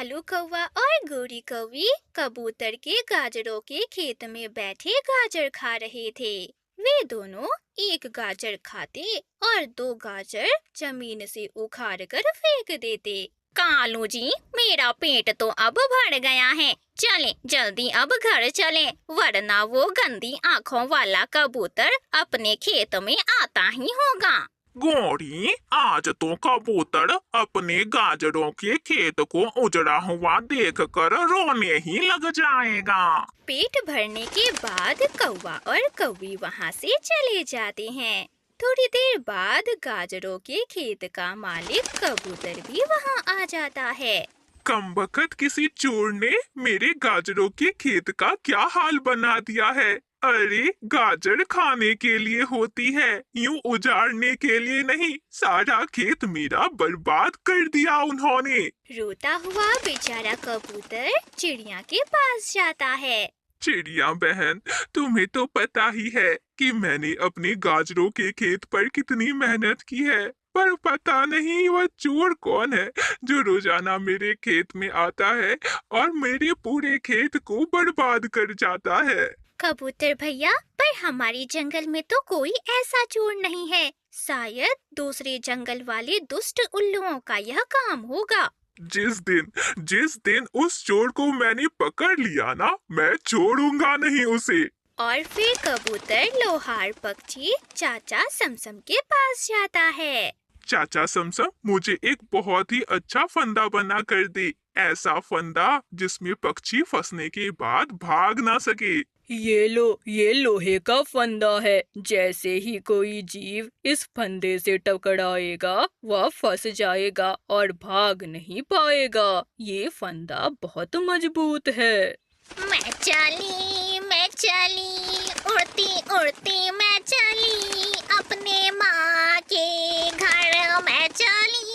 कालू कौवा और गोरी कौवी कबूतर के गाजरों के खेत में बैठे गाजर खा रहे थे। वे दोनों एक गाजर खाते और दो गाजर जमीन से उखाड़ कर फेंक देते। कालू जी, मेरा पेट तो अब भर गया है। चलें, जल्दी अब घर चलें, वरना वो गंदी आंखों वाला कबूतर अपने खेत में आता ही होगा। गौरी, आज तो कबूतर अपने गाजरों के खेत को उजड़ा हुआ देखकर रोने ही लग जाएगा। पेट भरने के बाद कौवा और कौवी वहाँ से चले जाते हैं। थोड़ी देर बाद गाजरों के खेत का मालिक कबूतर भी वहाँ आ जाता है। कमबख्त किसी चोर ने मेरे गाजरों के खेत का क्या हाल बना दिया है। अरे, गाजर खाने के लिए होती है, यूं उजाड़ने के लिए नहीं। सारा खेत मेरा बर्बाद कर दिया उन्होंने। रोता हुआ बेचारा कबूतर चिड़िया के पास जाता है। चिड़िया बहन, तुम्हें तो पता ही है कि मैंने अपने गाजरों के खेत पर कितनी मेहनत की है, पर पता नहीं वह चोर कौन है जो रोजाना मेरे खेत में आता है और मेरे पूरे खेत को बर्बाद कर जाता है। कबूतर भैया, पर हमारे जंगल में तो कोई ऐसा चोर नहीं है। शायद दूसरे जंगल वाले दुष्ट उल्लुओं का यह काम होगा। जिस दिन उस चोर को मैंने पकड़ लिया ना, मैं छोड़ूंगा नहीं उसे। और फिर कबूतर लोहार पक्षी चाचा समसम के पास जाता है। चाचा समसम, मुझे एक बहुत ही अच्छा फंदा बना कर दे। ऐसा फंदा जिसमें पक्षी फंसने के बाद भाग ना सके। ये लो, ये लोहे का फंदा है। जैसे ही कोई जीव इस फंदे से टकराएगा वह फंस जाएगा और भाग नहीं पाएगा। ये फंदा बहुत मजबूत है। मैं चली, उड़ती उड़ती मैं चली, अपने माँ के घर मैं चली।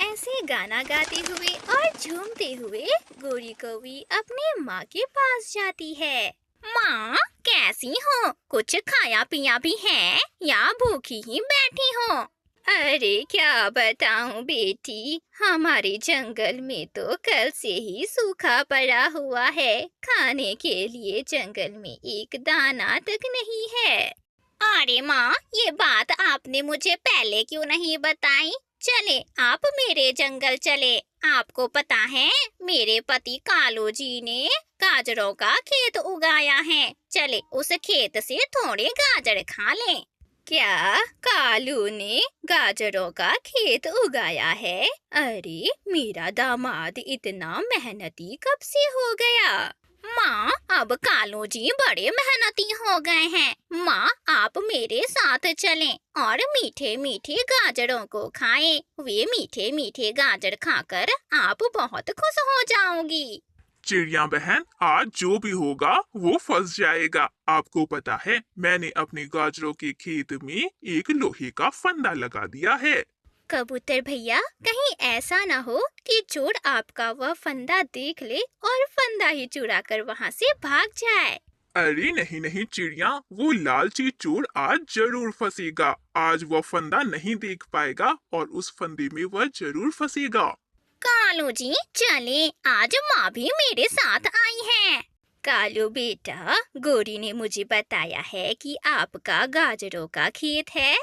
ऐसे गाना गाते हुए और झूमते हुए गोरी कौवी अपने माँ के पास जाती है। माँ, कैसी हो? कुछ खाया पिया भी है या भूखी ही बैठी हो? अरे क्या बताऊं बेटी, हमारे जंगल में तो कल से ही सूखा पड़ा हुआ है। खाने के लिए जंगल में एक दाना तक नहीं है। अरे माँ, ये बात आपने मुझे पहले क्यों नहीं बताई? चले, आप मेरे जंगल चले। आपको पता है, मेरे पति कालू जी ने गाजरों का खेत उगाया है। चले, उस खेत से थोड़े गाजर खा लें। क्या कालू ने गाजरों का खेत उगाया है? अरे, मेरा दामाद इतना मेहनती कब से हो गया? माँ, अब कालू जी बड़े मेहनती हो गए हैं। माँ, आप मेरे साथ चलें और मीठे मीठे गाजरों को खाएं। वे मीठे मीठे गाजर खाकर आप बहुत खुश हो जाओगी। चिड़िया बहन, आज जो भी होगा वो फंस जाएगा। आपको पता है, मैंने अपने गाजरों के खेत में एक लोहे का फंदा लगा दिया है। कबूतर भैया, कहीं ऐसा ना हो कि चोर आपका वह फंदा देख ले और फंदा ही चुरा कर वहाँ से भाग जाए। अरे नहीं नहीं चिड़िया, वो लालची चोर आज जरूर फंसेगा। आज वो फंदा नहीं देख पाएगा और उस फंदे में वह जरूर फंसेगा। कालू जी, चले, आज माँ भी मेरे साथ आई है। कालू बेटा, गोरी ने मुझे बताया है कि आपका गाजरों का खेत है।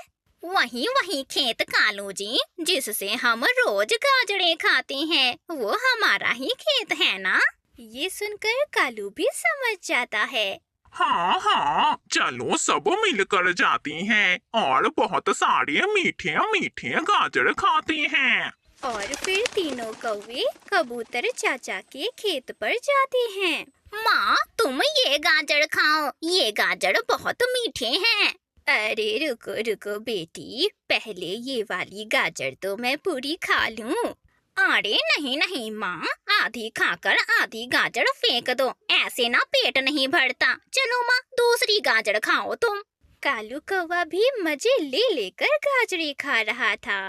वही खेत कालू जी, जिससे हम रोज गाजरें खाते हैं, वो हमारा ही खेत है ना? ये सुनकर कालू भी समझ जाता है। हाँ हाँ, चलो सब मिलकर जाते हैं और बहुत सारे मीठे मीठे गाजर खाते हैं। और फिर तीनों कौवे कबूतर चाचा के खेत पर जाते हैं। माँ, तुम ये गाजर खाओ, ये गाजर बहुत मीठे हैं। अरे रुको रुको बेटी, पहले ये वाली गाजर तो मैं पूरी खा लूं। अरे नहीं नहीं माँ, आधी खाकर आधी गाजर फेंक दो, ऐसे ना पेट नहीं भरता। चलो माँ, दूसरी गाजर खाओ तुम। कालू कौवा भी मजे ले लेकर गाजरें खा रहा था।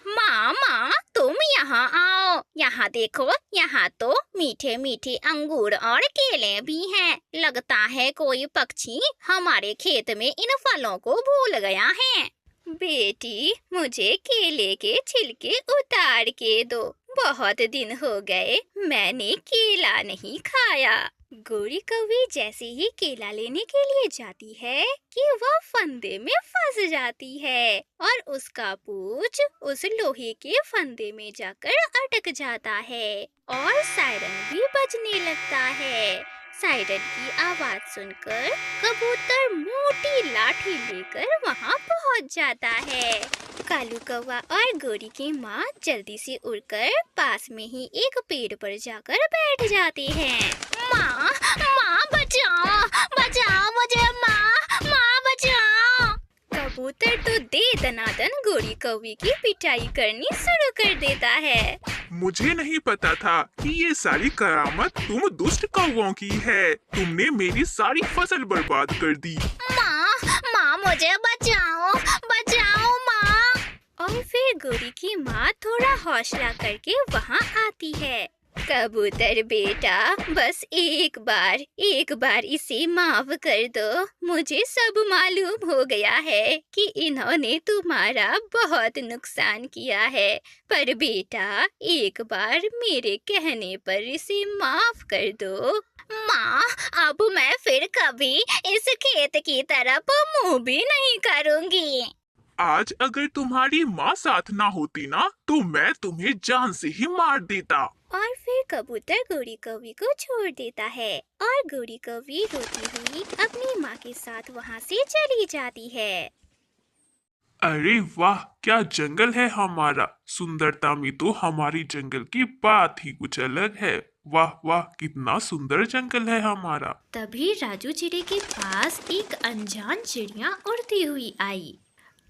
माँ, तुम यहाँ आओ, यहाँ देखो, यहाँ तो मीठे मीठे अंगूर और केले भी हैं। लगता है कोई पक्षी हमारे खेत में इन फलों को भूल गया है। बेटी, मुझे केले के छिलके उतार के दो। बहुत दिन हो गए मैंने केला नहीं खाया। गोरी कौवी जैसे ही केला लेने के लिए जाती है कि वह फंदे में फंस जाती है और उसका पूंछ उस लोहे के फंदे में जाकर अटक जाता है और सायरन भी बजने लगता है। सायरन की आवाज सुनकर कबूतर मोटी लाठी लेकर वहां पहुंच जाता है। कालू कौवा और गोरी की माँ जल्दी से उड़कर पास में ही एक पेड़ पर जाकर बैठ जाते हैं। माँ, माँ बचाओ, बचाओ मुझे माँ, माँ बचाओ। कबूतर तो दे दनादन गोरी कौवी की पिटाई करनी शुरू कर देता है। मुझे नहीं पता था कि ये सारी करामत तुम दुष्ट कौवों की है। तुमने मेरी सारी फसल बर्बाद कर दी। माँ, माँ मुझे बचाओ, बचाओ माँ। और फिर गोरी की माँ थोड़ा हौसला करके वहाँ आती है। कबूतर बेटा, बस एक बार इसे माफ कर दो। मुझे सब मालूम हो गया है कि इन्होंने तुम्हारा बहुत नुकसान किया है, पर बेटा एक बार मेरे कहने पर इसे माफ कर दो। माँ, अब मैं फिर कभी इस खेत की तरफ मुंह भी नहीं करूँगी। आज अगर तुम्हारी माँ साथ ना होती ना तो मैं तुम्हें जान से ही मार देता। और फिर कबूतर गोरी कौवी को छोड़ देता है और गोरी कौवी रोती हुई अपनी माँ के साथ वहाँ से चली जाती है। अरे वाह, क्या जंगल है हमारा। सुंदरता में तो हमारी जंगल की बात ही कुछ अलग है। वाह वाह, कितना सुंदर जंगल है हमारा। तभी राजू चिड़े के पास एक अनजान चिड़िया उड़ती हुई आई।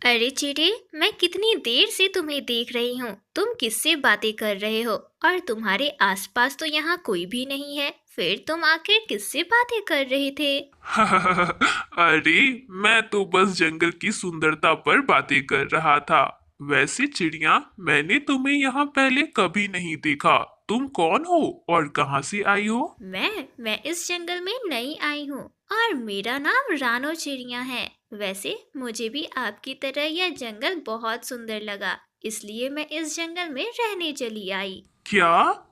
अरे चिड़े, मैं कितनी देर से तुम्हें देख रही हूँ। तुम किससे बातें कर रहे हो? और तुम्हारे आसपास तो यहाँ कोई भी नहीं है। फिर तुम आखिर किससे बातें कर रहे थे? अरे मैं तो बस जंगल की सुंदरता पर बातें कर रहा था। वैसे चिड़िया, मैंने तुम्हें यहाँ पहले कभी नहीं देखा। तुम कौन हो और कहाँ से आई हो? मैं इस जंगल में नई आई हूँ और मेरा नाम रानो चिड़िया है। वैसे मुझे भी आपकी तरह यह जंगल बहुत सुंदर लगा, इसलिए मैं इस जंगल में रहने चली आई। क्या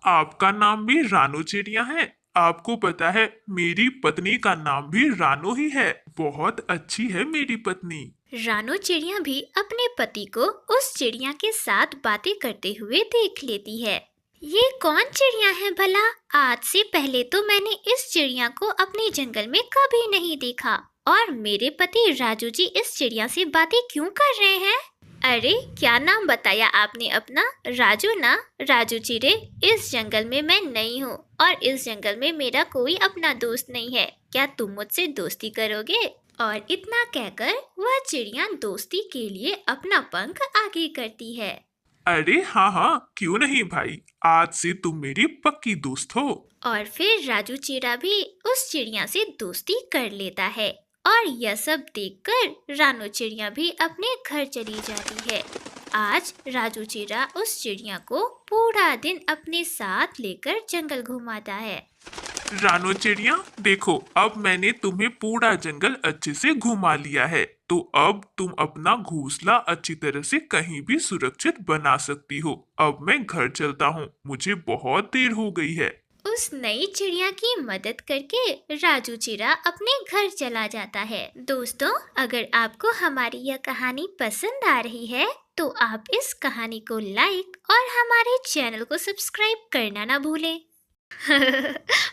आपका नाम भी रानो चिड़िया है? आपको पता है मेरी पत्नी का नाम भी रानो ही है। बहुत अच्छी है मेरी पत्नी। रानो चिड़िया भी अपने पति को उस चिड़िया के साथ बातें करते हुए देख लेती है। ये कौन चिड़िया है भला? आज से पहले तो मैंने इस चिड़िया को अपने जंगल में कभी नहीं देखा। और मेरे पति राजू जी इस चिड़िया से बातें क्यों कर रहे हैं? अरे, क्या नाम बताया आपने अपना? राजू ना? राजू चिड़े, इस जंगल में मैं नई हूँ और इस जंगल में मेरा कोई अपना दोस्त नहीं है। क्या तुम मुझसे दोस्ती करोगे? और इतना कहकर वह चिड़िया दोस्ती के लिए अपना पंख आगे करती है। अरे हाँ हाँ, क्यों नहीं भाई, आज से तुम मेरी पक्की दोस्त हो। और फिर राजू चिड़ा भी उस चिड़िया से दोस्ती कर लेता है और यह सब देखकर रानो चिड़िया भी अपने घर चली जाती है। आज राजू चिड़ा उस चिड़िया को पूरा दिन अपने साथ लेकर जंगल घुमाता है। रानो चिड़िया, देखो अब मैंने तुम्हें पूरा जंगल अच्छे से घुमा लिया है, तो अब तुम अपना घोंसला अच्छी तरह से कहीं भी सुरक्षित बना सकती हो। अब मैं घर चलता हूँ, मुझे बहुत देर हो गई है। उस नई चिड़िया की मदद करके राजू चिड़ा अपने घर चला जाता है। दोस्तों, अगर आपको हमारी यह कहानी पसंद आ रही है तो आप इस कहानी को लाइक और हमारे चैनल को सब्सक्राइब करना ना भूलें।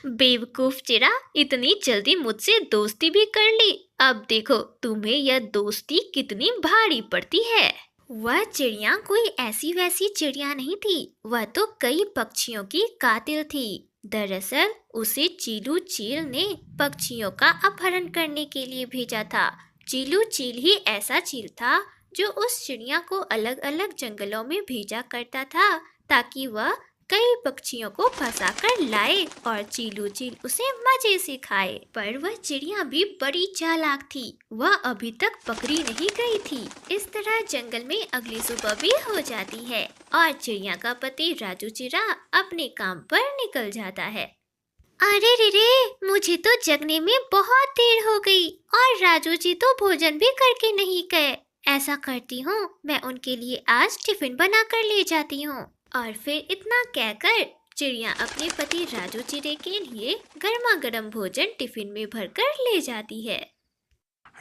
बेवकूफ चिड़ा, इतनी जल्दी मुझसे दोस्ती भी कर ली। अब देखो तुम्हें यह दोस्ती कितनी भारी पड़ती है। वह चिड़िया कोई ऐसी वैसी चिड़िया नहीं थी, वह तो कई पक्षियों की कातिल थी। दरअसल उसे चीलू चील ने पक्षियों का अपहरण करने के लिए भेजा था। चीलू चील ही ऐसा चील था जो उस चिड़िया को अलग अलग जंगलों में भेजा करता था ताकि वह कई पक्षियों को फंसा कर लाए और चीलू चील उसे मजे से खाए। पर वह चिड़िया भी बड़ी चालाक थी, वह अभी तक पकड़ी नहीं गई थी। इस तरह जंगल में अगली सुबह भी हो जाती है और चिड़िया का पति राजू चिड़ा अपने काम पर निकल जाता है। अरे रे रे, मुझे तो जगने में बहुत देर हो गई और राजू जी तो भोजन भी करके नहीं गए। ऐसा करती हूँ, मैं उनके लिए आज टिफिन बना कर ले जाती हूँ। और फिर इतना कहकर चिड़िया अपने पति राजू चिड़े के लिए गर्मा गर्म भोजन टिफिन में भरकर ले जाती है।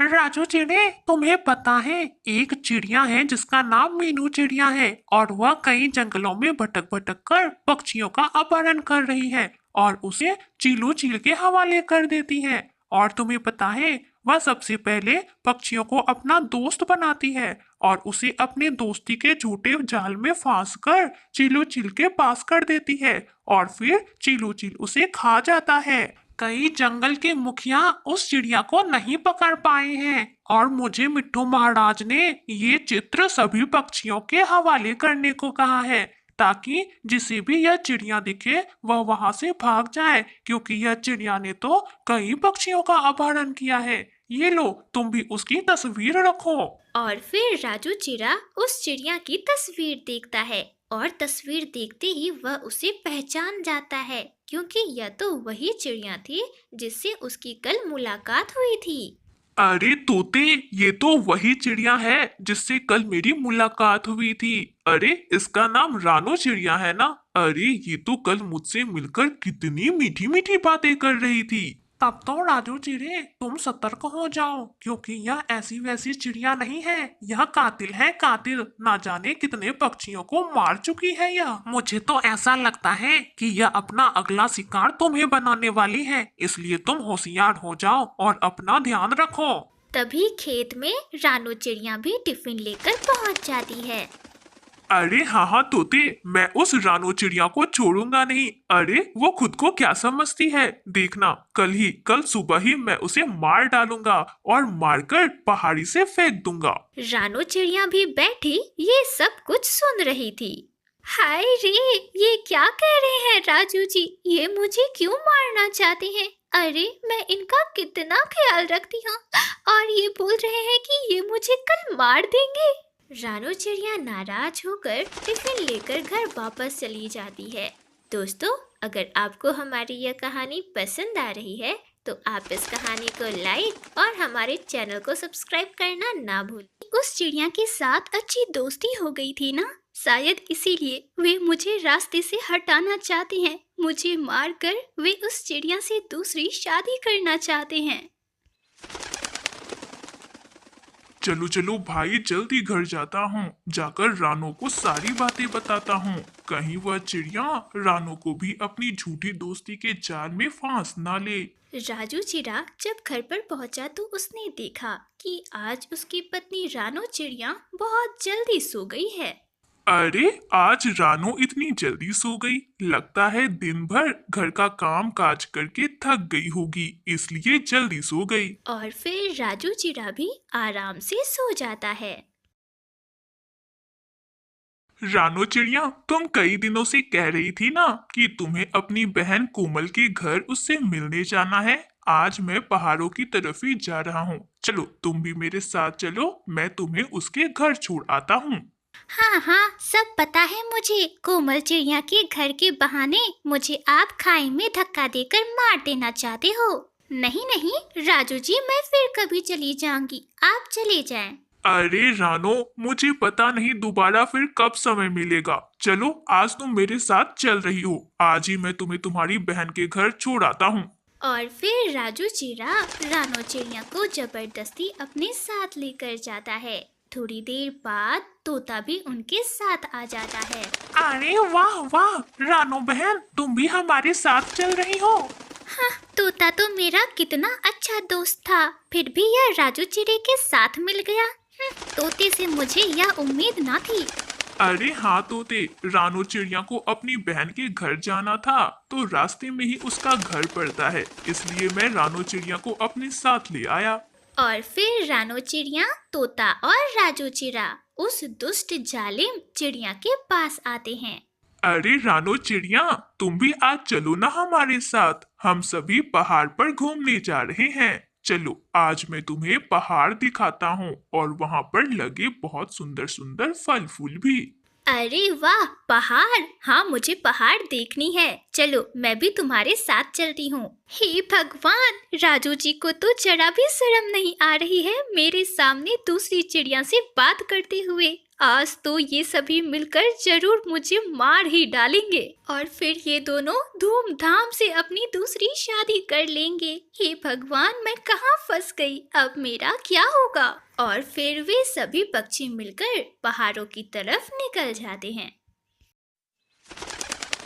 राजू चिड़े, तुम्हें पता है एक चिड़िया है जिसका नाम मीनू चिड़िया है और वह कई जंगलों में भटक भटक कर पक्षियों का अपहरण कर रही है और उसे चीलू चील के हवाले कर देती है। और तुम्हें पता है वह सबसे पहले पक्षियों को अपना दोस्त बनाती है और उसे अपने दोस्ती के झूठे जाल में फांस कर चीलू चील के पास कर देती है और फिर चीलू चील उसे खा जाता है। कई जंगल के मुखिया उस चिड़िया को नहीं पकड़ पाए हैं और मुझे मिट्ठू महाराज ने ये चित्र सभी पक्षियों के हवाले करने को कहा है ताकि जिसे भी यह चिड़िया दिखे वह वहां से भाग जाए, क्योंकि यह चिड़िया ने तो कई पक्षियों का अपहरण किया है। ये लो, तुम भी उसकी तस्वीर रखो। और फिर राजू चिड़ा उस चिड़िया की तस्वीर देखता है और तस्वीर देखते ही वह उसे पहचान जाता है, क्योंकि यह तो वही चिड़िया थी जिससे उसकी कल मुलाकात हुई थी। अरे तोते, ये तो वही चिड़िया है जिससे कल मेरी मुलाकात हुई थी। अरे इसका नाम रानो चिड़िया है ना। अरे ये तो कल मुझसे मिलकर कितनी मीठी मीठी बातें कर रही थी। तब तो राजू चिड़े तुम सतर्क हो जाओ, क्योंकि यह ऐसी वैसी चिड़िया नहीं है, यह कातिल है कातिल। ना जाने कितने पक्षियों को मार चुकी है यह। मुझे तो ऐसा लगता है कि यह अपना अगला शिकार तुम्हें बनाने वाली है, इसलिए तुम होशियार हो जाओ और अपना ध्यान रखो। तभी खेत में रानो चिड़िया भी टिफिन लेकर पहुंच जाती है। अरे हाँ हाँ तोते, मैं उस रानो चिड़िया को छोड़ूंगा नहीं। अरे वो खुद को क्या समझती है, देखना कल सुबह ही मैं उसे मार डालूंगा और मारकर पहाड़ी से फेंक दूंगा। रानो चिड़िया भी बैठी ये सब कुछ सुन रही थी। हाय रे, ये क्या कह रहे हैं राजू जी, ये मुझे क्यों मारना चाहते हैं? अरे मैं इनका कितना ख्याल रखती हूँ और ये बोल रहे हैं कि ये मुझे कल मार देंगे। रानो चिड़िया नाराज होकर टिफिन लेकर घर वापस चली जाती है। दोस्तों, अगर आपको हमारी यह कहानी पसंद आ रही है तो आप इस कहानी को लाइक और हमारे चैनल को सब्सक्राइब करना ना भूलें। उस चिड़िया के साथ अच्छी दोस्ती हो गई थी ना, शायद इसीलिए वे मुझे रास्ते से हटाना चाहते हैं। मुझे मारकर वे उस चिड़िया से दूसरी शादी करना चाहते हैं। चलो चलो भाई, जल्दी घर जाता हूँ, जाकर रानो को सारी बातें बताता हूँ। कहीं वह चिड़िया रानो को भी अपनी झूठी दोस्ती के जाल में फांस ना ले। राजू चिड़ा जब घर पर पहुंचा तो उसने देखा कि आज उसकी पत्नी रानो चिड़िया बहुत जल्दी सो गई है। अरे आज रानो इतनी जल्दी सो गई, लगता है दिन भर घर का काम काज करके थक गई होगी, इसलिए जल्दी सो गई। और फिर राजू चिड़ा भी आराम से सो जाता है। रानो चिड़िया, तुम कई दिनों से कह रही थी ना कि तुम्हें अपनी बहन कोमल के घर उससे मिलने जाना है। आज मैं पहाड़ों की तरफ ही जा रहा हूँ, चलो तुम भी मेरे साथ चलो, मैं तुम्हें उसके घर छोड़ आता हूँ। हाँ हाँ, सब पता है मुझे। कोमल चिड़िया के घर के बहाने मुझे आप खाई में धक्का देकर मार देना चाहते हो। नहीं नहीं राजू जी, मैं फिर कभी चली जाऊंगी, आप चले जाएं। अरे रानो, मुझे पता नहीं दोबारा फिर कब समय मिलेगा। चलो आज तुम मेरे साथ चल रही हो, आज ही मैं तुम्हें तुम्हारी बहन के घर छोड़ आता हूँ। और फिर राजू चिड़ा रानो चिड़िया को जबरदस्ती अपने साथ लेकर जाता है। थोड़ी देर बाद तोता भी उनके साथ आ जाता है। अरे वाह वाह रानो बहन, तुम भी हमारे साथ चल रही हो। हाँ, तोता तो मेरा कितना अच्छा दोस्त था, फिर भी यह राजू चिड़े के साथ मिल गया। तोते से मुझे यह उम्मीद ना थी। अरे हाँ तोते, रानो चिड़िया को अपनी बहन के घर जाना था, तो रास्ते में ही उसका घर पड़ता है, इसलिए मैं रानो चिड़िया को अपने साथ ले आया। और फिर रानो चिड़िया, तोता और राजू चिड़ा उस दुष्ट जालिम चिड़िया के पास आते हैं। अरे रानो चिड़िया, तुम भी आज चलो ना हमारे साथ, हम सभी पहाड़ पर घूमने जा रहे हैं। चलो आज मैं तुम्हें पहाड़ दिखाता हूँ और वहाँ पर लगे बहुत सुंदर सुंदर फल फूल भी। अरे वाह, पहाड़। हाँ, मुझे पहाड़ देखनी है। चलो, मैं भी तुम्हारे साथ चलती हूँ। हे भगवान, राजू जी को तो जरा भी शर्म नहीं आ रही है मेरे सामने दूसरी चिड़िया से बात करते हुए। आज तो ये सभी मिलकर जरूर मुझे मार ही डालेंगे और फिर ये दोनों धूमधाम से अपनी दूसरी शादी कर लेंगे। हे भगवान, मैं कहाँ फंस गई? अब मेरा क्या होगा? और फिर वे सभी पक्षी मिलकर पहाड़ों की तरफ निकल जाते हैं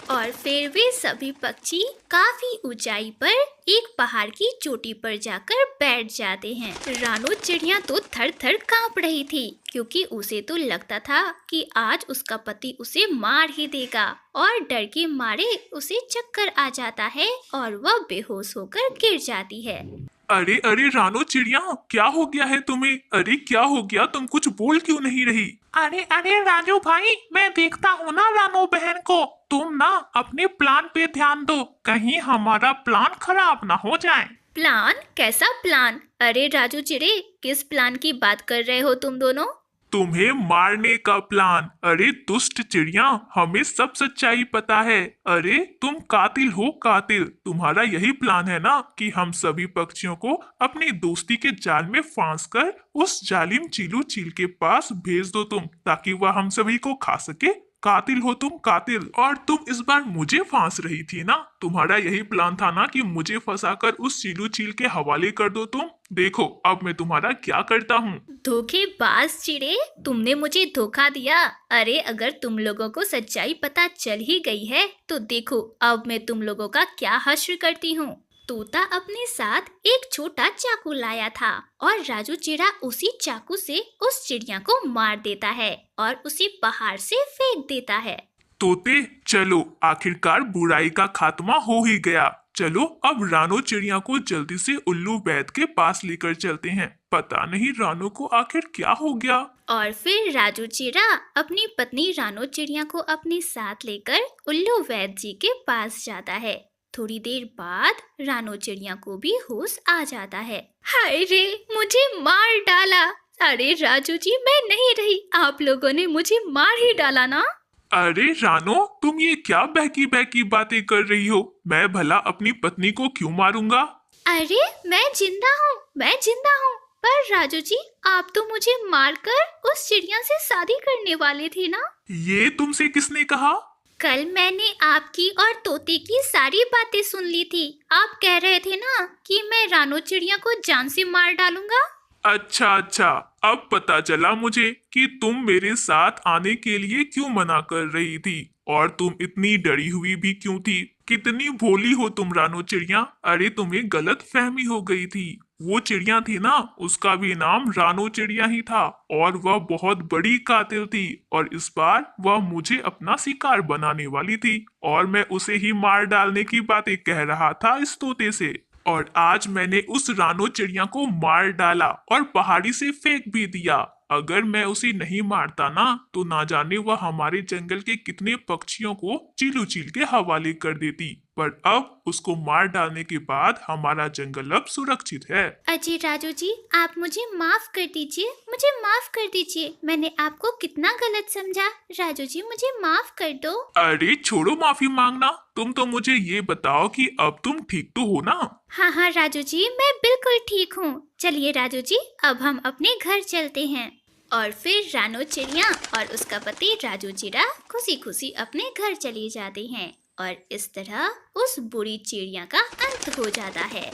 और फिर वे सभी पक्षी काफी ऊंचाई पर एक पहाड़ की चोटी पर जाकर बैठ जाते हैं। रानू चिड़िया तो थर थर कांप रही थी क्योंकि उसे तो लगता था कि आज उसका पति उसे मार ही देगा और डर के मारे उसे चक्कर आ जाता है और वह बेहोश होकर गिर जाती है। अरे अरे रानो चिड़िया, क्या हो गया है तुम्हें? अरे क्या हो गया? तुम कुछ बोल क्यों नहीं रही? अरे अरे राजू भाई, मैं देखता हूँ ना रानो बहन को। तुम ना अपने प्लान पे ध्यान दो, कहीं हमारा प्लान खराब ना हो जाए। प्लान? कैसा प्लान? अरे राजू चिड़े, किस प्लान की बात कर रहे हो तुम दोनों? तुम्हें मारने का प्लान। अरे दुष्ट चिड़िया, हमें सब सच्चाई पता है। अरे तुम कातिल हो, कातिल। तुम्हारा यही प्लान है ना कि हम सभी पक्षियों को अपनी दोस्ती के जाल में फांस कर उस जालिम चीलू चील के पास भेज दो तुम, ताकि वह हम सभी को खा सके। कातिल हो तुम, कातिल। और तुम इस बार मुझे फांस रही थी ना? तुम्हारा यही प्लान था ना कि मुझे फंसाकर उस चीलू चील के हवाले कर दो तुम। देखो अब मैं तुम्हारा क्या करता हूँ। धोखेबाज चिड़े, तुमने मुझे धोखा दिया। अरे अगर तुम लोगों को सच्चाई पता चल ही गई है तो देखो अब मैं तुम लोगों का क्या हश्र करती हूँ। तोता अपने साथ एक छोटा चाकू लाया था और राजू चिड़ा उसी चाकू से उस चिड़िया को मार देता है और उसे पहाड़ से फेंक देता है। तोते चलो, आखिरकार बुराई का खात्मा हो ही गया। चलो अब रानो चिड़िया को जल्दी से उल्लू वैद के पास लेकर चलते हैं। पता नहीं रानो को आखिर क्या हो गया। और फिर राजू चिड़ा अपनी पत्नी रानो चिड़िया को अपने साथ लेकर उल्लू वैद जी के पास जाता है। थोड़ी देर बाद रानो चिड़िया को भी होश आ जाता है। हाय रे, मुझे मार डाला। अरे राजू जी, मैं नहीं रही, आप लोगों ने मुझे मार ही डाला ना। अरे रानो, तुम ये क्या बहकी बहकी बातें कर रही हो? मैं भला अपनी पत्नी को क्यों मारूंगा? अरे मैं जिंदा हूँ, मैं जिंदा हूँ। पर राजू जी, आप तो मुझे मारकर उस चिड़िया से शादी करने वाले थे ना? ये तुमसे किसने कहा? कल मैंने आपकी और तोते की सारी बातें सुन ली थी। आप कह रहे थे ना कि मैं रानो चिड़िया को जान से मार डालूंगा। अच्छा अच्छा, अब पता चला मुझे कि तुम मेरे साथ आने के लिए क्यों मना कर रही थी और तुम इतनी डरी हुई भी क्यों थी। कितनी भोली हो तुम रानो चिड़िया। अरे तुम्हें गलत फहमी हो गई थी। वो चिड़िया थी ना, उसका भी नाम रानो चिड़िया ही था और वह बहुत बड़ी कातिल थी और इस बार वह मुझे अपना शिकार बनाने वाली थी और मैं उसे ही मार डालने की बातें कह रहा था इस तोते से। और आज मैंने उस रानो चिड़िया को मार डाला और पहाड़ी से फेंक भी दिया। अगर मैं उसे नहीं मारता ना तो ना जाने वह हमारे जंगल के कितने पक्षियों को चीलू चील के हवाले कर देती। पर अब उसको मार डालने के बाद हमारा जंगल अब सुरक्षित है। अजय राजू जी, आप मुझे माफ कर दीजिए, मुझे माफ कर दीजिए। मैंने आपको कितना गलत समझा। राजू जी, मुझे माफ कर दो। अरे छोड़ो माफी मांगना, तुम तो मुझे ये बताओ कि अब तुम ठीक तो हो ना? हाँ हाँ राजू जी, मैं बिल्कुल ठीक हूँ। चलिए राजू जी, अब हम अपने घर चलते हैं। और फिर रानो चिड़िया और उसका पति राजू चिड़ा खुशी खुशी अपने घर चले जाते हैं और इस तरह उस बुरी चिड़िया का अंत हो जाता है।